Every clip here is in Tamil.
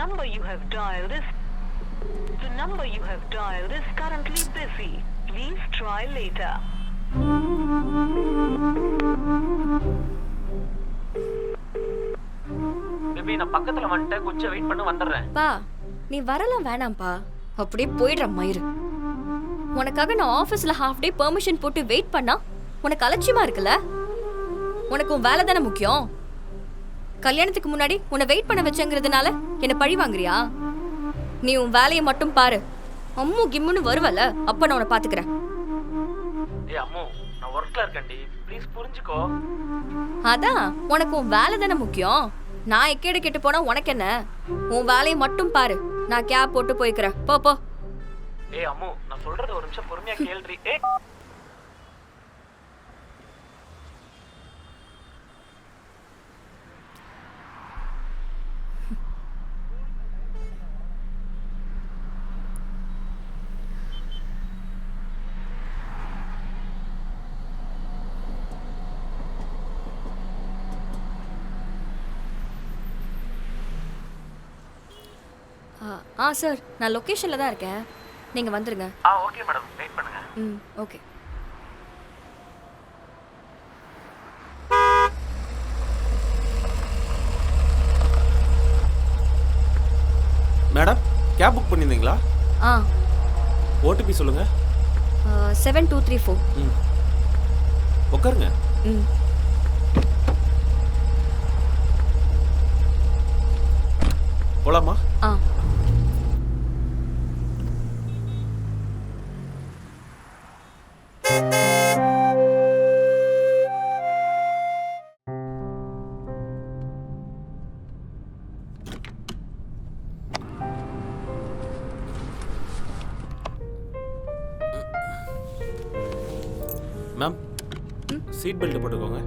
number you have dialed is currently busy. Please try later. Baby நான் பக்கத்துல வந்துட்டேன், கொஞ்சம் வெயிட் பண்ண வந்துடுறேன். பா நீ வரலாம் வேணாம்ப்பா, அப்படியே போயிடுற மயிறு. உனக்காக நான் ஆஃபீஸ்ல ஹாஃப் டே பெர்மிஷன் போட்டு வெயிட் பண்ணா உனக்கு அலட்சியமா இருக்குல்ல? உனக்கு உன் வேலை தானே முக்கியம். கல்யாணத்துக்கு முன்னாடி உன்னை வெயிட் பண்ண வச்சங்கிறதுனால என்ன பழி வாங்குறியா? நீ உன் வேலையை மட்டும் பாரு. அம்மு கிம்முன்னு வருவல, அப்ப நான் உன்னை பாத்துக்கிறேன். ஏய் அம்மு, நான் ஒர்க்ல இருக்கேன்டி, ப்ளீஸ் புரிஞ்சுக்கோ. அதான் உனக்கு உன் வேலை தானே முக்கியம். நான் எக்கேடு கெட்டு போனா உனக்கு என்ன? உன் வேலையை மட்டும் பாரு. நான் கேப் போட்டு போய்க்கிறேன். போ போ. ஏய் அம்மு, நான் சொல்றத ஒரு நிமிஷம் பொறுமையா கேளுடி. ஏய் சார், நான் லொக்கேஷனில் தான் இருக்கேன். நீங்கள் வந்துடுங்க. ஓகே மேடம், வெயிட் பண்ணுங்க. ஓகே. மேடம், கேப் புக் பண்ணியிருந்தீங்களா? ஆ. ஓடிபி சொல்லுங்க. 7234. உட்காருங்க. போலாமா? ஆ. மேம், சீட் பெல்ட் போட்டுக்கோங்க.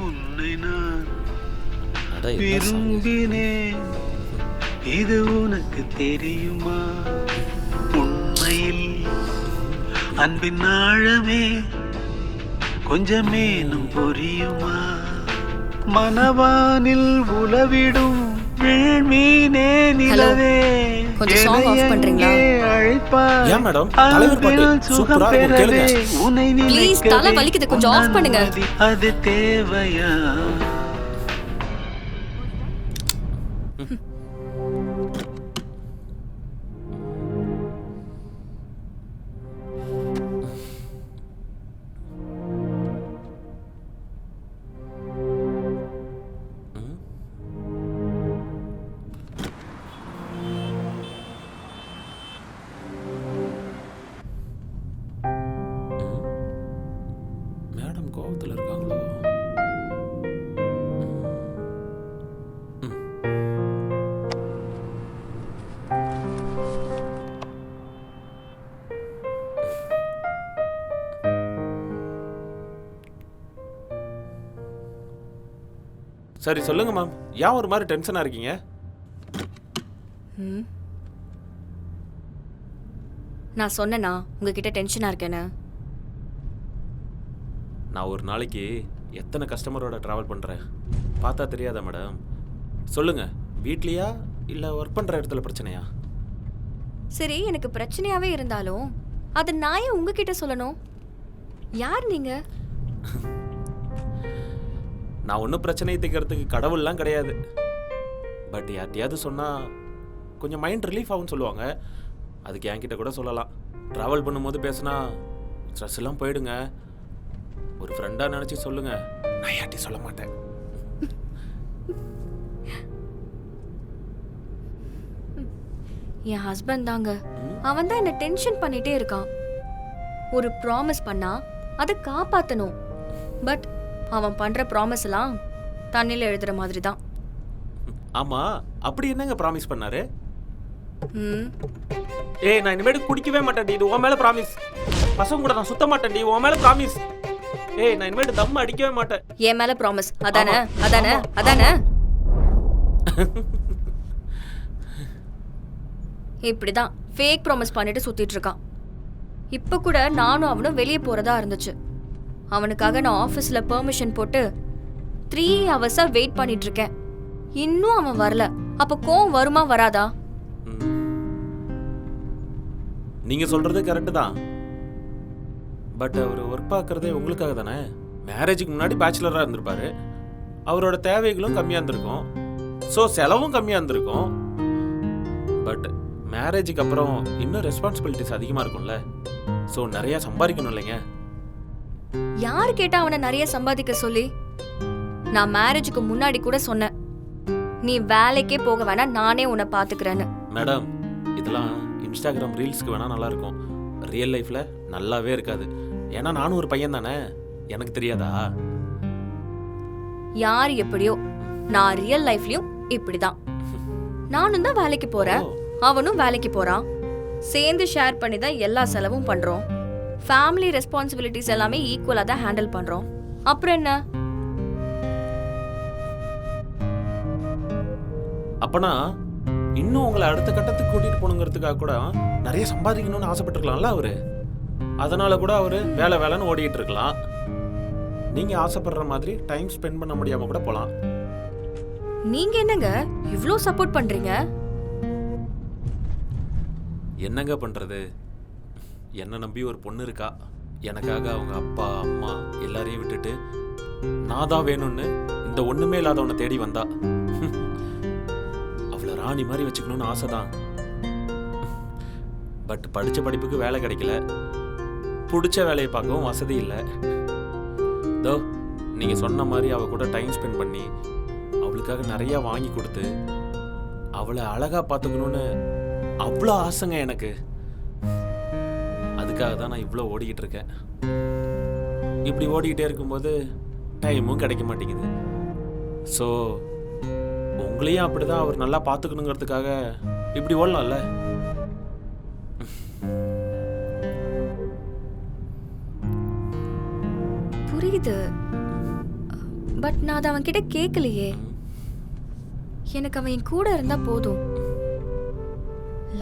உன்னை நான் விரும்பினேன், இது உனக்கு தெரியுமா? உண்மையில் அன்பின் ஆழமே கொஞ்சமேனும் புரியுமா? மனவானில் உலவிடும் விண்மீனே நிலவே, கொஞ்சம் சாங் ஆஃப் பண்றீங்களா? ஏன் மேடம், தலைவர் பாட்டு சூப்பரா இருக்கு, கேளுங்க. ப்ளீஸ், தலை வலிக்குது, கொஞ்சம் ஆஃப் பண்ணுங்க. அது தேவையா? கோவத்தில் இருக்காங்களோ? சரி சொல்லுங்க மேம், ஏன் ஒரு மாதிரி டென்ஷனா இருக்கீங்க? நான் சொன்னேனா உங்ககிட்ட டென்ஷனா இருக்கேன்னு? நான் ஒரு நாளைக்கு எத்தனை கஸ்டமரோட ட்ராவல் பண்ணுறேன் பார்த்தா தெரியாதா மேடம்? சொல்லுங்கள், வீட்லையா இல்லை ஒர்க் பண்ணுற இடத்துல பிரச்சனையா? சரி, எனக்கு பிரச்சனையாகவே இருந்தாலும் அதை நான் ஏன் உங்ககிட்ட சொல்லணும்? யார் நீங்கள்? நான் ஒன்றும் பிரச்சனையை தீர்க்கறதுக்கு கடவுள்லாம் கிடையாது. பட் யார்ட்டையாவது சொன்னால் கொஞ்சம் மைண்ட் ரிலீஃப் ஆகும்னு சொல்லுவாங்க. அதுக்கு என்கிட்ட கூட சொல்லலாம். ட்ராவல் பண்ணும்போது பேசுனா ஸ்ட்ரெஸ் எல்லாம் போயிடுங்க. ஒரு ஃப்ரெண்டாக நினச்சி சொல்லுங்க, நான் யார்ட்டையும் சொல்ல மாட்டேன். என் ஹஸ்பண்ட் தாங்க, அவன் தான் என்ன டென்ஷன் பண்ணிட்டே இருக்கான். ஒரு ப்ராமிஸ் பண்ணா அதை காப்பாற்றணும். பட் அவன் பண்ற ப்ராமிஸ் எல்லாம் தண்ணியில் எழுதுற மாதிரி தான். ஆமா, அப்படி என்னங்க ப்ராமிஸ் பண்ணாரு? ஏய், நான் இனிமேட்டு குடிக்கவே மாட்டேன்டி, இது உன் மேல ப்ராமிஸ். பசங்க கூட நான் சுத்த மாட்டேன்டி, உன் மேல ப்ராமிஸ். ஏய், நான் இனிமேட்டு தம் அடிக்கவே மாட்டேன். என் மேல ப்ராமிஸ், அதானே? அதானே? அதானே? இப்படிதான் ஃபேக் ப்ராமிஸ் பண்ணிட்டு சுத்திட்டு இருக்கான். இப்ப கூட நானும் அவனும் வெளியே போறதா இருந்துச்சு. அவனுக்காக நான் ஆஃபீஸ்ல பெர்மிஷன் போட்டு 3 hours வெயிட் பண்ணிட்டு இருக்கேன். இன்னும் அவன் வரல. அப்ப கோவம் வருமா வராதா? நீங்க சொல்றது கரெக்டு தான். பட் அவர் ஒர்க் பார்க்கறதே உங்களுக்காக தானே. மேரேஜுக்கு முன்னாடி பேச்சுலராக இருந்திருப்பாரு. அவரோட தேவைகளும் கம்மியாக இருந்திருக்கும். ஸோ செலவும் கம்மியாக இருந்திருக்கும். பட் மேரேஜுக்கு அப்புறம் இன்னும் ரெஸ்பான்சிபிலிட்டிஸ் அதிகமாக இருக்கும்ல. ஸோ நிறையா சம்பாதிக்கணும் இல்லைங்க. யாரு கேட்டா அவனை நிறைய சம்பாதிக்க சொல்லி? நான் மேரேஜுக்கு முன்னாடி கூட சொன்னேன், நீ வேலைக்கே போக வேணாம், நானே உன்னை பாத்துக்கிறேன்னு. மேடம், இதெல்லாம் இன்ஸ்டாகிராம் ரீல்ஸ்க்கு வேணால் நல்லாயிருக்கும். ரியல் லைஃப்பில் நல்லாவே இருக்காது. ஏன்னா நானும் ஒரு பையன் தானே, எனக்கு தெரியாதா? யார் எப்படியோ, நான் ரியல் லைஃப்லயும் இப்படிதான். நானும் தான் வேலைக்கு போறேன், அவனும் வேலைக்கு போறான். சேர்ந்து ஷேர் பண்ணி தான் எல்லா செலவும் பண்றோம். ஃபேமிலி ரெஸ்பான்சிபிலிட்டிஸ் எல்லாமே ஈக்குவலா தான் ஹேண்டில் பண்றோம். அப்புறம் என்ன? அப்பனா இன்னும் உங்களை அடுத்த கட்டத்துக்கு கூட்டிட்டு போகணுங்கிறதுக்காக கூட நிறைய சம்பாதிக்கணும்னு ஆசைப்பட்டிருக்கலாம்ல அவரு. அதனால கூட அவரு வேலை வேலைன்னு ஓடிட்டு இருக்கலாம். நீங்க ஆசைப்படுற மாதிரி டைம் ஸ்பெண்ட் பண்ண முடியாம கூட போலாம். நீங்க என்னங்க இவ்ளோ சப்போர்ட் பண்றீங்க? என்னங்க பண்றது? என்ன நம்பி ஒரு பொண்ணு இருக்கா. எனக்காக அவங்க அப்பா அம்மா எல்லாரையும் விட்டுட்டு நான் தான் வேணும்னு இந்த ஒண்ணுமே இல்லாதவனை தேடி வந்தா. அவளை ராணி மாதிரி வச்சுக்கணும்னு ஆசைதான். பட் படிச்ச படிப்புக்கு வேலை கிடைக்கல. பிடிச்ச வேலையை பார்க்கவும் வசதி இல்லை. தோ நீங்க சொன்ன மாதிரி அவ கூட டைம் ஸ்பெண்ட் பண்ணி அவளுக்காக நிறைய வாங்கி கொடுத்து அவளை அழகா பார்த்துக்கணும்னு அவ்வளோ ஆசைங்க எனக்கு. அதுக்காக தான் நான் இவ்வளோ ஓடிக்கிட்டு இருக்கேன். இப்படி ஓடிக்கிட்டே இருக்கும்போது டைமும் கிடைக்க மாட்டேங்குது. ஸோ உங்களையும் அப்படிதான் அவர் நல்லா பார்த்துக்கணுங்கிறதுக்காக இப்படி ஓடலாம்ல. புரியுது, பட் நான் அதை அவன் கிட்ட கேட்கலையே. எனக்கு அவன் என் கூட இருந்தா போதும்.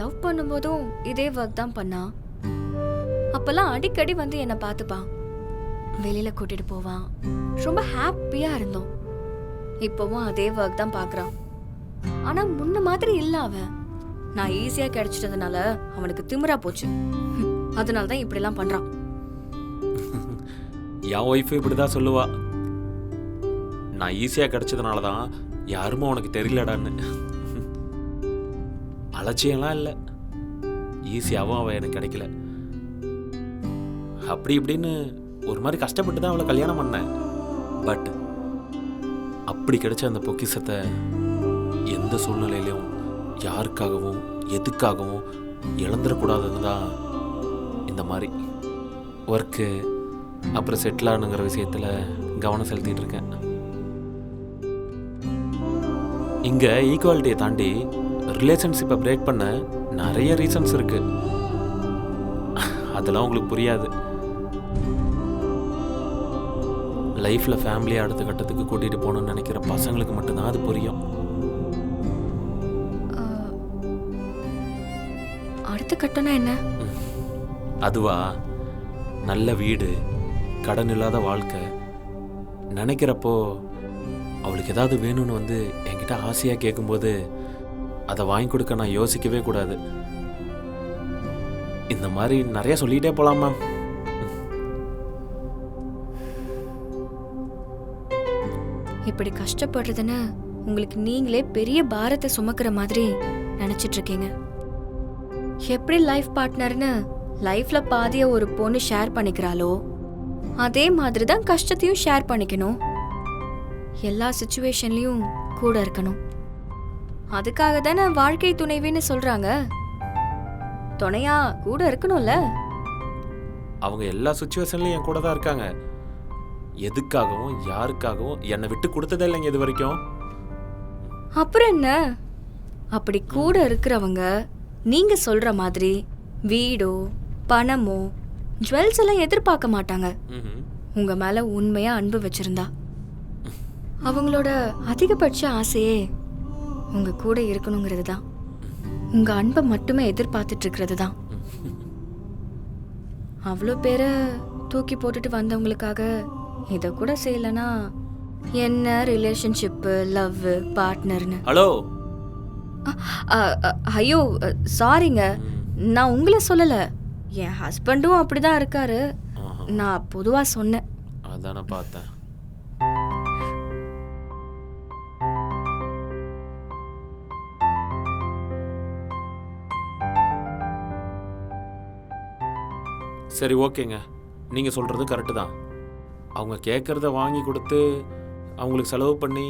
லவ் பண்ணும்போதும் இதே ஒர்க் தான் பண்ணா. அப்பெல்லாம் அடிக்கடி வந்து என்னை பார்த்துப்பான், வெளியில கூட்டிட்டு போவான், ரொம்ப ஹாப்பியா இருந்தோம். இப்பவும் அதே ஒர்க் தான் பார்க்கறான். ஆனா முன்ன மாதிரி இல்ல அவன். நான் ஈஸியா கிடைச்சிட்டதுனால அவனுக்கு திமிரா போச்சு. அதனால தான் இப்படி எல்லாம் பண்றான். என் ஒய்ஃபு இப்படிதான் சொல்லுவா, நான் ஈஸியா கிடைச்சதுனால தான் யாருமே உனக்கு தெரியலடான்னு. அலட்சியம்லாம் இல்லை, ஈஸியாகவும் அவள் எனக்கு கிடைக்கல. அப்படி இப்படின்னு ஒரு மாதிரி கஷ்டப்பட்டு தான் அவளை கல்யாணம் பண்ணேன். பட் அப்படி கிடைச்ச அந்த பொக்கிஷத்தை எந்த சூழ்நிலையிலையும் யாருக்காகவும் எதுக்காகவும் இழந்துடக்கூடாதுன்னு தான் இந்த மாதிரி ஒர்க்கு அப்புறம் செட்டில் ஆகணுங்கிற விஷயத்தில் கவனம் செலுத்திட்டு இருக்கேன். இங்கே ஈக்குவாலிட்டியை தாண்டி ரிலேஷன்ஷிப்பை பிரேக் பண்ண நிறைய ரீசன்ஸ் இருக்கு. அதெல்லாம் உங்களுக்கு புரியாது. லைஃப்பில் ஃபேமிலியை அடுத்த கட்டத்துக்கு கூட்டிகிட்டு போகணும்னு நினைக்கிற பசங்களுக்கு மட்டும்தான் அது புரியும். அடுத்த கட்டம்னா என்ன? அதுவா, நல்ல வீடு, கடன் இல்லாத வாழ்க்கை. நினைக்கிறப்போ அவளுக்கு ஏதாவது வேணும்னு வந்து என்கிட்ட ஆசையாக கேட்கும்போது அதை வாங்கி கொடுக்க நான் யோசிக்கவே கூடாது. இந்த மாதிரி நிறைய சொல்லிகிட்டே போகலாம் மேம். இப்படி கஷ்டப்படுறதுன்னு உங்களுக்கு நீங்களே பெரிய பாரத்தை சுமக்கிற மாதிரி நினைச்சிட்டு இருக்கீங்க. எப்படி லைஃப் பார்ட்னர்னு லைஃப்ல பாதிய ஒரு பொண்ணு ஷேர் பண்ணிக்கிறாளோ அதே மாதிரி தான் கஷ்டத்தையும் ஷேர் பண்ணிக்கணும். எல்லா சிச்சுவேஷன்லயும் கூட இருக்கணும். அதுக்காக தானே வாழ்க்கை துணைவின்னு சொல்றாங்க. துணையா கூட இருக்கணும்ல. அவங்க எல்லா சுச்சுவேஷன்லையும் என் கூட தான் இருக்காங்க. எதுக்காகவும் யாருக்காகவும் என்னை விட்டு கொடுத்ததே இல்லைங்க இது வரைக்கும். அப்புறம் என்ன? அப்படி கூட இருக்கிறவங்க நீங்க சொல்ற மாதிரி வீடோ பணமோ ஜுவல்ஸ் எல்லாம் எதிர்பார்க்க மாட்டாங்க. உங்க மேல உண்மையா அன்பு வச்சிருந்தா அவங்களோட அதிகபட்ச ஆசையே உங்க கூட இருக்கணுங்கிறது தான். உங்க அன்பை மட்டுமே எதிர்பார்த்துட்டு இருக்கிறது தான். அவ்வளோ பேரை தூக்கி போட்டுட்டு வந்தவங்களுக்காக இதை கூட செய்யலைன்னா என்ன ரிலேஷன்ஷிப்பு, லவ், பார்ட்னர்னு? ஹலோ. ஐயோ சாரிங்க, நான் உங்களை சொல்லலை. என் ஹஸ்பண்டும் அப்படிதான் இருக்காரு. நான் பொதுவா சொன்னேன். அதானே பார்த்தேன். சரி ஓகேங்க, நீங்கள் சொல்கிறது கரெக்டு தான். அவங்க கேட்குறத வாங்கி கொடுத்து அவங்களுக்கு செலவு பண்ணி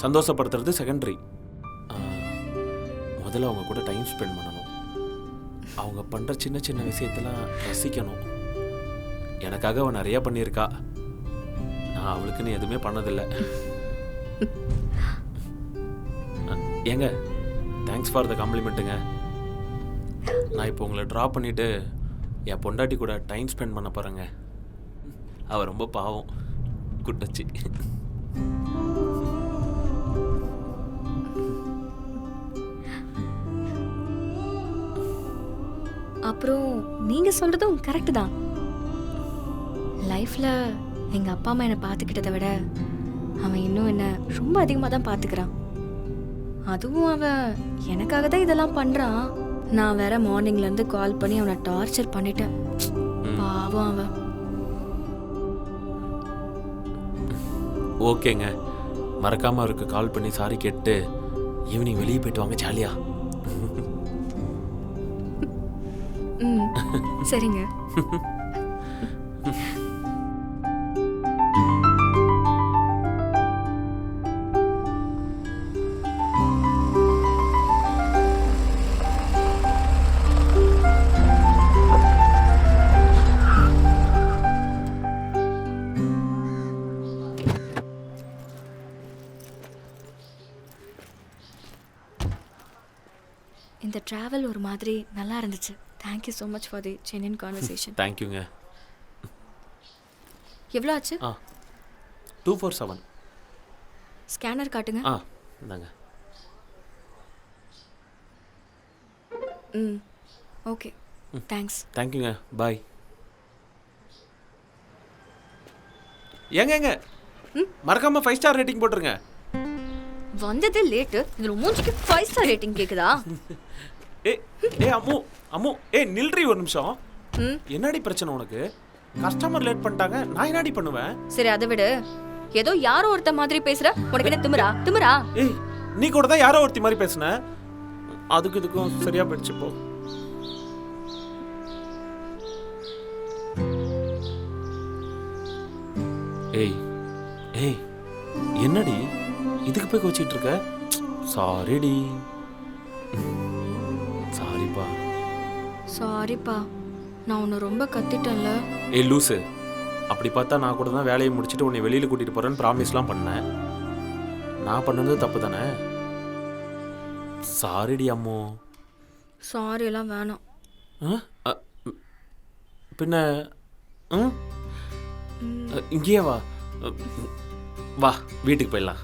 சந்தோஷப்படுத்துறது செகண்டரி. முதல்ல அவங்க கூட டைம் ஸ்பெண்ட் பண்ணணும். அவங்க பண்ணுற சின்ன சின்ன விஷயத்தெல்லாம் ரசிக்கணும். எனக்காக அவன் நிறையா பண்ணியிருக்கா. நான் அவளுக்குன்னு எதுவுமே பண்ணதில்லை. ஏங்க, தேங்க்ஸ் ஃபார் த காம்ப்ளிமெண்ட்டுங்க. நான் இப்போ உங்களை ட்ராப் பண்ணிவிட்டு என் பொண்டாட்டி கூட டைம் ஸ்பெண்ட் பண்ண போகிறேங்க. அவள் ரொம்ப பாவம், குட்டச்சி. அப்புறம் நீங்க சொல்றதும் கரெக்ட் தான். லைஃப்ல எங்க அப்பா அம்மா என்னை பார்த்துக்கிட்டதை விட அவன் இன்னும் என்ன ரொம்ப அதிகமாக தான் பார்த்துக்கிறான். அதுவும் அவன் எனக்காக தான் இதெல்லாம் பண்றான். நான் வேற மார்னிங்ல இருந்து கால் பண்ணி அவனை டார்ச்சர் பண்ணிட்டேன். பாவம் அவன். ஓகேங்க, மறக்காம அவருக்கு கால் பண்ணி சாரி கேட்டு ஈவினிங் வெளியே போயிட்டு வாங்க ஜாலியா. சரிங்க. இந்த டிராவல் ஒரு மாதிரி நல்லா இருந்துச்சு. Thank you so much for the genuine conversation. தேங்க்யூங்க. எவ்வளோ ஆச்சு? 247. ஸ்கேனர் காட்டுங்க. இந்தாங்க. Okay, thanks. தேங்க்யூங்க, பாய். ஏங்க மறக்காம 5 ஸ்டார் ரேட்டிங் போட்டுருங்க. வந்தது லேட்டு, இதில் மூஞ்சிக்கு 5 ஸ்டார் ரேட்டிங் கேட்குதா? அம்மு நில்றி ஒரு நிமிஷம். என்னடி பிரச்சனை உனக்கு? கஸ்டமர் லேட் பண்ணிட்டாங்க, நான் என்னடி பண்ணுவேன்? சரி அதை விடு. ஏதோ யாரோ ஒருத்த மாதிரி பேசுற, உனக்கு என்ன திமிரா? நீ கூட தான் யாரோ ஒருத்தி மாதிரி பேசுன. அதுக்கு இதுக்கும் சரியா போயிடுச்சு போ. என்னடி இதுக்கு போய் கோச்சிட்டு இருக்க? சாரிடி. சாரிப்பா, நான் உன்னை ரொம்ப கத்திட்டேன்ல. லூசு, அப்படி பார்த்தா நான் கூட தான் வேலையை முடிச்சுட்டு உன்னை வெளியில் கூட்டிகிட்டு போகிறேன்னு ப்ராமிஸ்லாம் பண்ணேன். நான் பண்ணது தப்பு தானே? சாரிடி அம்மோ. சாரி எல்லாம் வேணாம். பின்ன இங்கேயே வா வீட்டுக்கு போயிடலாம்.